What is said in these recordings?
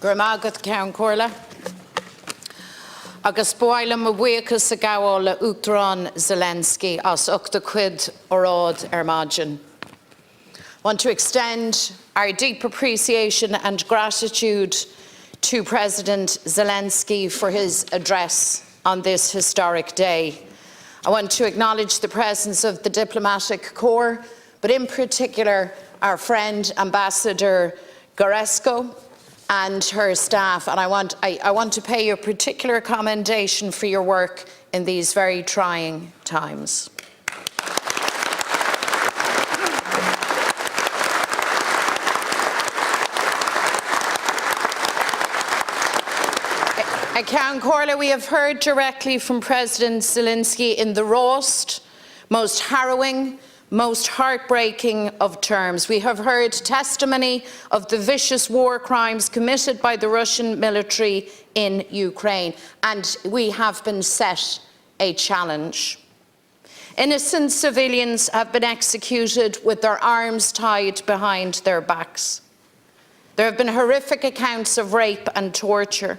Gramagat Cairn Corla. Agus Boile Mawiekas a Gawal Uachtarán Zelenskyy as Uachta Quid Orad Ermagin. Want to extend our deep appreciation and gratitude to President Zelenskyy for his address on this historic day. I want to acknowledge the presence of the diplomatic corps, but in particular our friend Ambassador Goresko and her staff, and I want to pay you a particular commendation for your work in these very trying times. At Cairn Corla, we have heard directly from President Zelenskyy in the rawest, most harrowing, most heartbreaking of terms. We have heard testimony of the vicious war crimes committed by the Russian military in Ukraine, and we have been set a challenge. Innocent civilians have been executed with their arms tied behind their backs. There have been horrific accounts of rape and torture.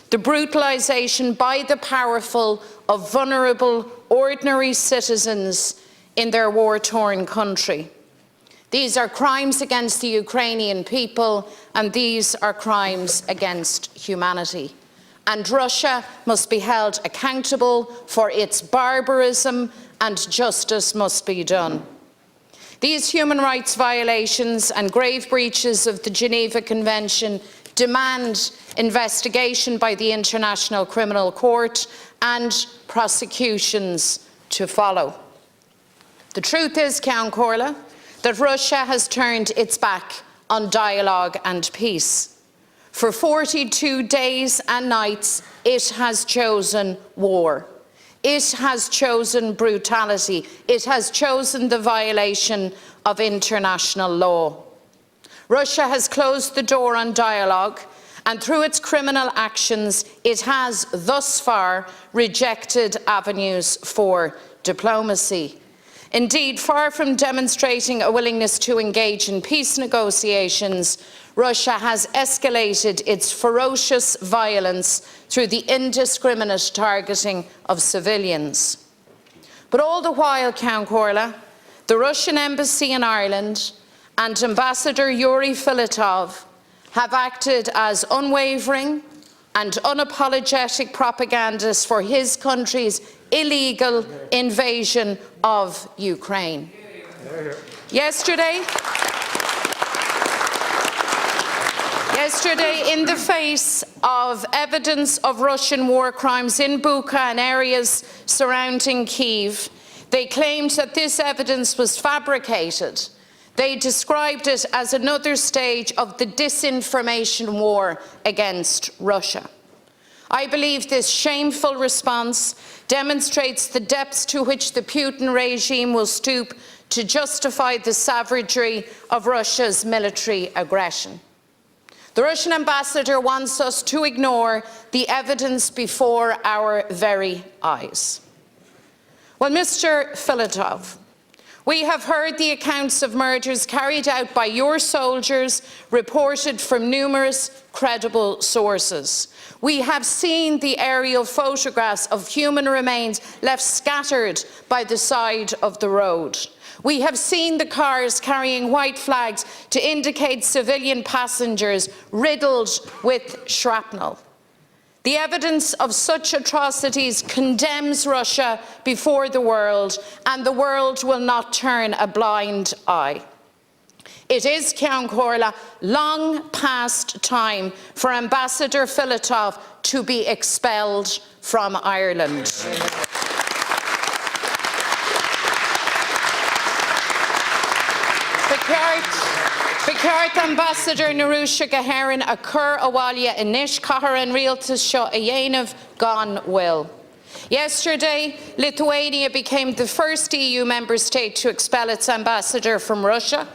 The brutalisation by the powerful of vulnerable, ordinary citizens in their war-torn country. These are crimes against the Ukrainian people, and these are crimes against humanity. And Russia must be held accountable for its barbarism, and justice must be done. These human rights violations and grave breaches of the Geneva Convention demand investigation by the International Criminal Court and prosecutions to follow. The truth is, Cairn Corla, that Russia has turned its back on dialogue and peace. For 42 days and nights, it has chosen war. It has chosen brutality. It has chosen the violation of international law. Russia has closed the door on dialogue, and through its criminal actions, it has thus far rejected avenues for diplomacy. Indeed, far from demonstrating a willingness to engage in peace negotiations, Russia has escalated its ferocious violence through the indiscriminate targeting of civilians. But all the while, Cairn Corla, the Russian embassy in Ireland and Ambassador Yuri Filatov have acted as unwavering and unapologetic propagandists for his country's illegal invasion of Ukraine. Yesterday, in the face of evidence of Russian war crimes in Bucha and areas surrounding Kyiv, they claimed that this evidence was fabricated. They described it as another stage of the disinformation war against Russia. I believe this shameful response demonstrates the depths to which the Putin regime will stoop to justify the savagery of Russia's military aggression. The Russian ambassador wants us to ignore the evidence before our very eyes. Well, Mr. Filatov, we have heard the accounts of murders carried out by your soldiers, reported from numerous credible sources. We have seen the aerial photographs of human remains left scattered by the side of the road. We have seen the cars carrying white flags to indicate civilian passengers riddled with shrapnel. The evidence of such atrocities condemns Russia before the world, and the world will not turn a blind eye. It is, Cairn Corla, long past time for Ambassador Filatov to be expelled from Ireland. Beceart Ambassador Narusha Gaharan a chur awalia inish Caharan Realtas Sho a Dhéanamh Gone Will. Yesterday, Lithuania became the first EU member state to expel its ambassador from Russia.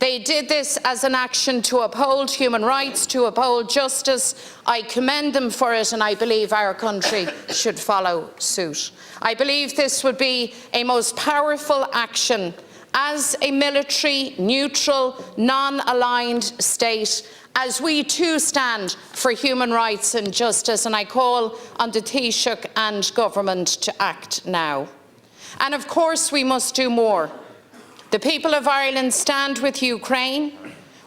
They did this as an action to uphold human rights, to uphold justice. I commend them for it, and I believe our country should follow suit. I believe this would be a most powerful action as a military, neutral, non-aligned state, as we too stand for human rights and justice, and I call on the Taoiseach and Government to act now. And of course we must do more. The people of Ireland stand with Ukraine.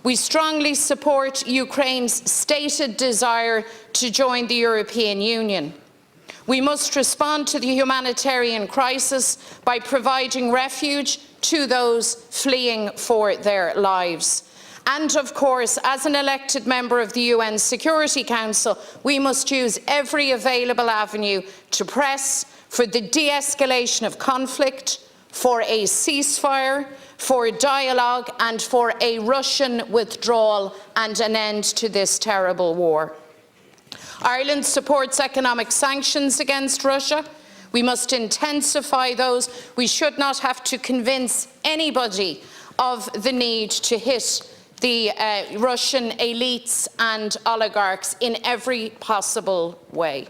We strongly support Ukraine's stated desire to join the European Union. We must respond to the humanitarian crisis by providing refuge to those fleeing for their lives. And of course, as an elected member of the UN Security Council, we must use every available avenue to press for the de-escalation of conflict, for a ceasefire, for dialogue and for a Russian withdrawal and an end to this terrible war. Ireland supports economic sanctions against Russia. We must intensify those. We should not have to convince anybody of the need to hit the Russian elites and oligarchs in every possible way.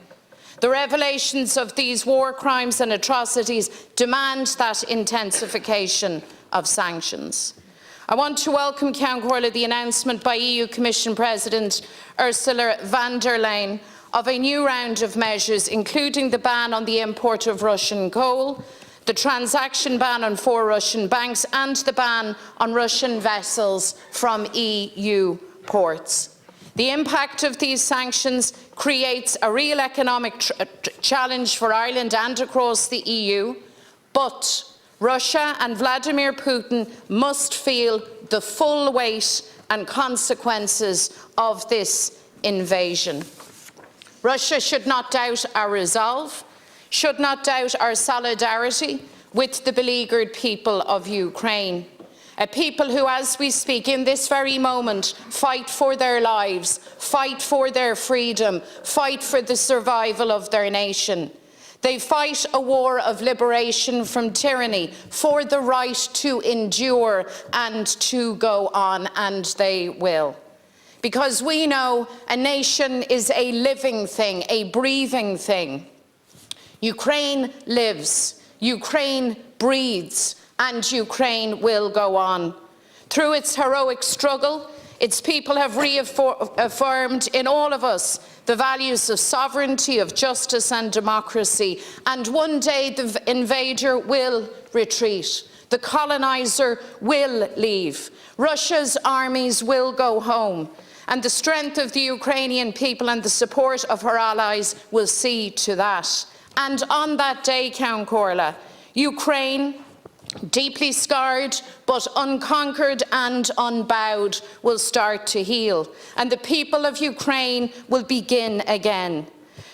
The revelations of these war crimes and atrocities demand that intensification of sanctions. I want to welcome, Ceann Comhairle, the announcement by EU Commission President Ursula von der Leyen of a new round of measures, including the ban on the import of Russian coal, the transaction ban on 4 Russian banks, and the ban on Russian vessels from EU ports. The impact of these sanctions creates a real economic challenge for Ireland and across the EU, but Russia and Vladimir Putin must feel the full weight and consequences of this invasion. Russia should not doubt our resolve, should not doubt our solidarity with the beleaguered people of Ukraine, a people who, as we speak in this very moment, fight for their lives, fight for their freedom, fight for the survival of their nation. They fight a war of liberation from tyranny, for the right to endure and to go on, and they will. Because we know a nation is a living thing, a breathing thing. Ukraine lives, Ukraine breathes, and Ukraine will go on. Through its heroic struggle, its people have reaffirmed in all of us the values of sovereignty, of justice and democracy. And one day the invader will retreat. The colonizer will leave. Russia's armies will go home. And the strength of the Ukrainian people and the support of her allies will see to that. And on that day, Ceann Comhairle, Ukraine, deeply scarred but unconquered and unbowed, will start to heal, and the people of Ukraine will begin again.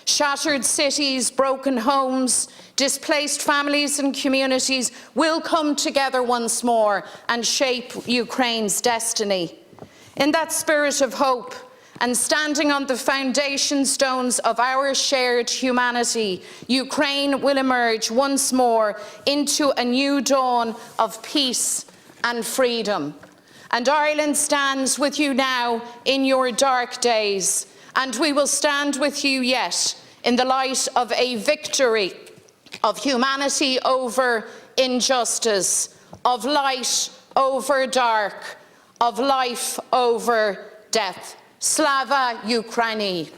Shattered cities, broken homes, displaced families and communities will come together once more and shape Ukraine's destiny. In that spirit of hope, and standing on the foundation stones of our shared humanity, Ukraine will emerge once more into a new dawn of peace and freedom. And Ireland stands with you now in your dark days, and we will stand with you yet in the light of a victory of humanity over injustice, of light over dark, of life over death. Slava Ukraini!